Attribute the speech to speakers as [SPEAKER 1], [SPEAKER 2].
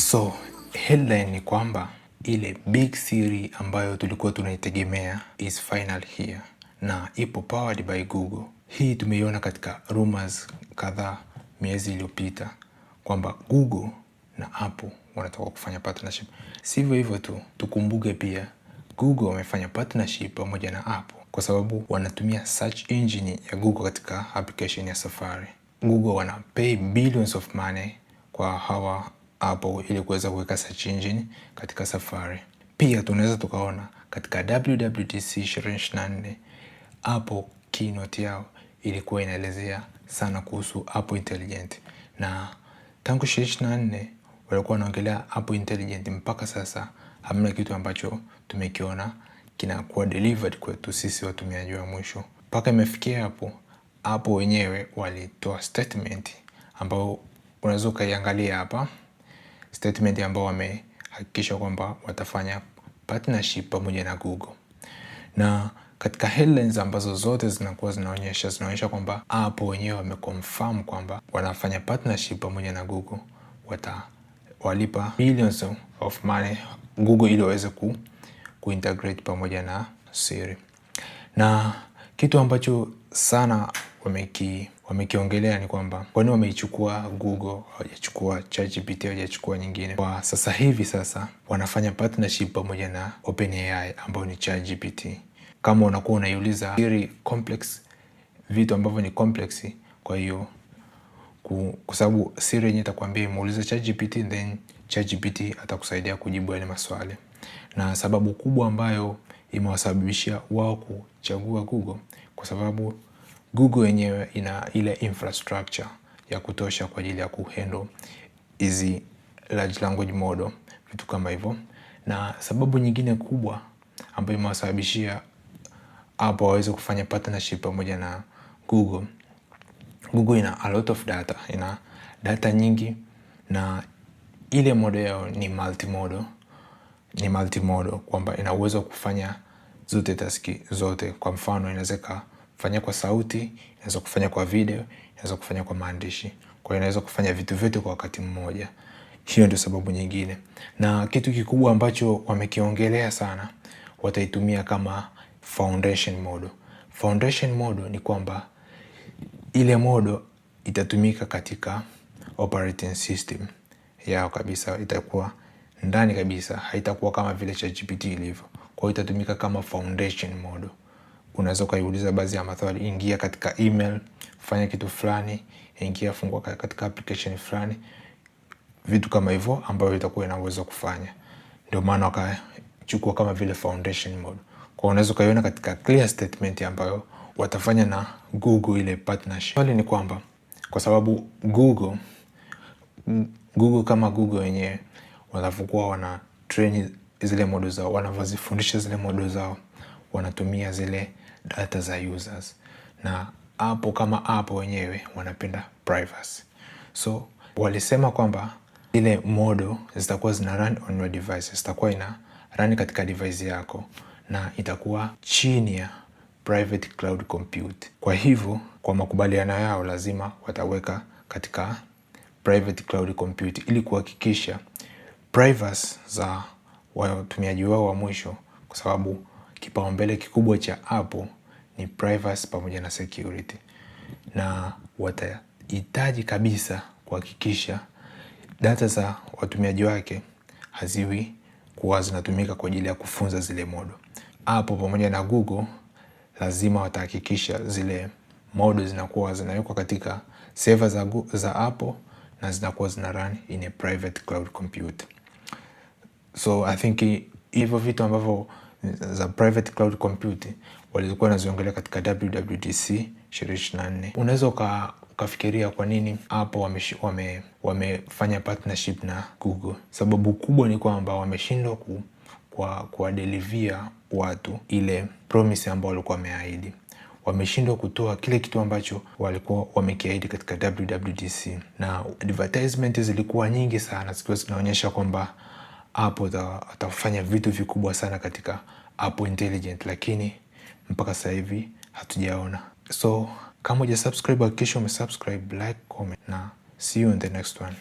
[SPEAKER 1] So headline ni kwamba ile big theory ambayo tulikuwa tunaitegemea is final here na ipo powered by Google. Hii tumeiona katika rumors kadhaa miezi iliyopita kwamba Google na Apple wanataka kufanya partnership. Sivyo hivyo tu, tukumbuke pia Google wamefanya partnership pamoja na Apple kwa sababu wanatumia search engine ya Google katika application ya Safari. Google wana pay billions of money kwa hawa Apple ili kuweza kuweka search engine katika Safari. Pia tunaweza tukaona katika WWDC 2024 Apple keynote yao ilikuwa inaelezea sana kuhusu Apple Intelligent, na tangu 2024 walikuwa wanaongelea Apple Intelligent. Mpaka sasa hamna kitu ambacho tumekiona kinakuwa delivered kwetu sisi watumiaji wa mwisho. Mpaka imefikia hapo Apple wenyewe walitoa statement ambao unaweza ukaiangalia hapa, statement ambao wamehakikisha kwamba watafanya partnership pamoja na Google. Na katika headlines ambazo zote zinaonyesha kwamba Apple wenyewe wameconfirm kwamba wanafanya partnership pamoja na Google, watawalipa billions of money Google ili waweze kuintegrate pamoja na Siri. Na kitu ambacho sana wamekiongelea ni kwamba kwani wameichukua Google, hawajachukua ChatGPT, hawajachukua nyingine. Kwa sasa hivi sasa wanafanya partnership pamoja na OpenAI ambayo ni ChatGPT. Kama unakuwa unaiuliza Siri complex, vitu ambavyo ni complex, kwa hiyo kwa sababu Siri yenyewe itakwambia imuulize ChatGPT, then ChatGPT atakusaidia kujibu yale maswali. Na sababu kubwa ambayo imewasababishia wao kuchagua Google kwa sababu Google yenyewe ina ile infrastructure ya kutosha kwa ajili ya kuhandle hizi large language model, vitu kama hivyo. Na sababu nyingine kubwa ambayo imewasababishia hapo waweze kufanya partnership pamoja na Google, Google ina a lot of data, ina data nyingi, na ile model yao ni multimodal kwamba ina uwezo kufanya zote taski zote. Kwa mfano inaweza kufanya kwa sauti, inaweza kufanya kwa video, inaweza kufanya kwa maandishi. Kwa hiyo inaweza kufanya vitu vyote kwa wakati mmoja. Hiyo ndio sababu nyingine. Na kitu kikubwa ambacho wamekiongelea sana, wataitumia kama foundation model. Foundation model ni kwamba ile model itatumika katika operating system yao kabisa, itakuwa ndani kabisa, haitakuwa kama vile ChatGPT ilivyo. Kwa hiyo itatumika kama foundation model. Unaweza kuiuliza baadhi ya maswali, ingia katika email, fanya kitu fulani, ingia fungua katika application fulani, vitu kama hivyo ambavyo itakuwa ina uwezo kufanya. Ndio maana wakachukua kama vile foundation model. Kwa unaweza kuiona katika clear statement ambayo watafanya na Google ile partnership. Swali ni kwamba kwa sababu Google kama Google wenyewe wanapokuwa wana train zile model zao, wanavozifundisha zile model zao, wanatumia zile data za users. Na Apple kama Apple wenyewe wanapenda privacy. So walisema kwamba ile model zitakuwa zina run on your device, zitakuwa ina run katika device yako na itakuwa chini ya private cloud compute. Kwa hivyo kwa makubaliano yao lazima wataweka katika private cloud compute ili kuhakikisha privacy za watumiaji wao wa mwisho, kwa sababu kipaumbele kikubwa cha Apple ni privacy pamoja na security. Na watahitaji kabisa kuhakikisha data za watumiaji wake haziwi kuwa zinatumika kwa ajili ya kufunza zile model. Apple pamoja na Google lazima watahakikisha zile model zinakuwa zinawekwa katika server za Apple na zinakuwa zina run in a private cloud compute. So I think hivyo vitu ambavyo za private cloud compute walikuwa wanaziongelea katika WWDC 2024. Unaweza ukafikiria kwa nini Apple wamefanya partnership na Google. Sababu kubwa ni kwamba wameshindwa kuwadelivia watu ile promise ambayo walikuwa wameahidi. Wameshindwa kutoa kile kitu ambacho walikuwa wamekiahidi katika WWDC, na advertisement zilikuwa nyingi sana zikiwa zinaonyesha kwamba Apple atafanya vitu vikubwa sana katika Apple Intelligent, lakini mpaka sasa hivi hatujaona. So kama hujasubscribe, hakikisha umesubscribe, like, comment, na see you in the next one.